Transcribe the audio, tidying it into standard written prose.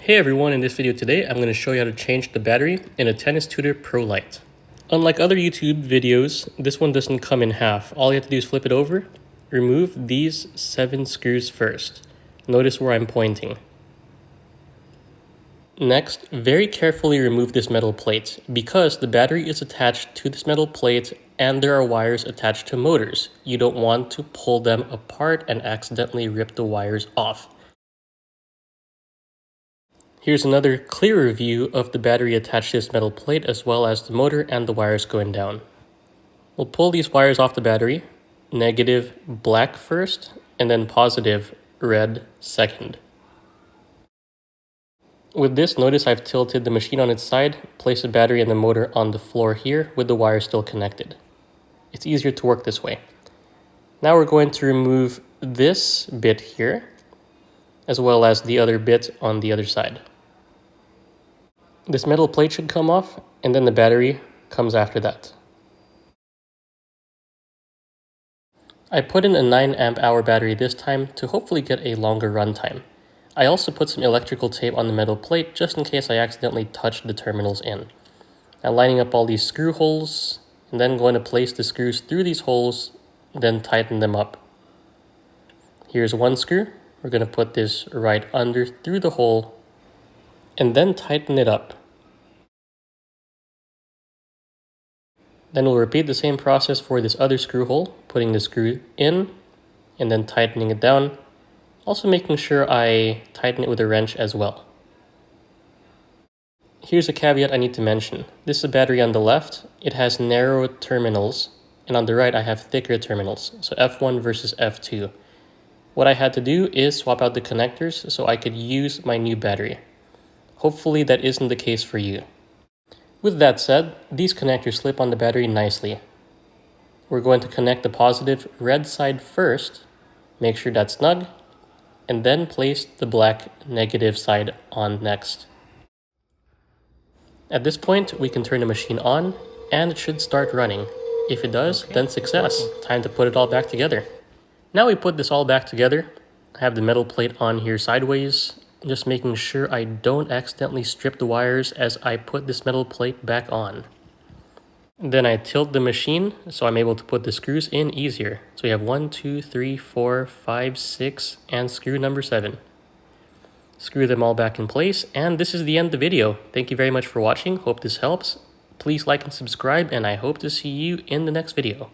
Hey everyone, in this video today, I'm going to show you how to change the battery in a Tennis Tutor ProLite. Unlike other YouTube videos, this one doesn't come in half. All you have to do is flip it over, remove these 7 screws first. Notice where I'm pointing. Next, very carefully remove this metal plate because the battery is attached to this metal plate and there are wires attached to motors. You don't want to pull them apart and accidentally rip the wires off. Here's another clearer view of the battery attached to this metal plate as well as the motor and the wires going down. We'll pull these wires off the battery, negative black first and then positive red second. With this, notice I've tilted the machine on its side, placed the battery and the motor on the floor here with the wires still connected. It's easier to work this way. Now we're going to remove this bit here as well as the other bit on the other side. This metal plate should come off, and then the battery comes after that. I put in a 9 amp hour battery this time to hopefully get a longer runtime. I also put some electrical tape on the metal plate just in case I accidentally touched the terminals in. Now lining up all these screw holes, and then going to place the screws through these holes, then tighten them up. Here's one screw. We're going to put this right under through the hole, and then tighten it up. Then we'll repeat the same process for this other screw hole, putting the screw in and then tightening it down. Also making sure I tighten it with a wrench as well. Here's a caveat I need to mention. This is a battery on the left. It has narrow terminals, and on the right I have thicker terminals, so F1 versus F2. What I had to do is swap out the connectors so I could use my new battery. Hopefully that isn't the case for you. With that said, these connectors slip on the battery nicely. We're going to connect the positive red side first, make sure that's snug, and then place the black negative side on next. At this point, we can turn the machine on and it should start running. If it does, then success. Time to put it all back together. Now we put this all back together. I have the metal plate on here sideways, just making sure I don't accidentally strip the wires as I put this metal plate back on. Then I tilt the machine so I'm able to put the screws in easier. So we have 1, 2, 3, 4, 5, 6, and screw number 7. Screw them all back in place, and this is the end of the video. Thank you very much for watching. Hope this helps. Please like and subscribe, and I hope to see you in the next video.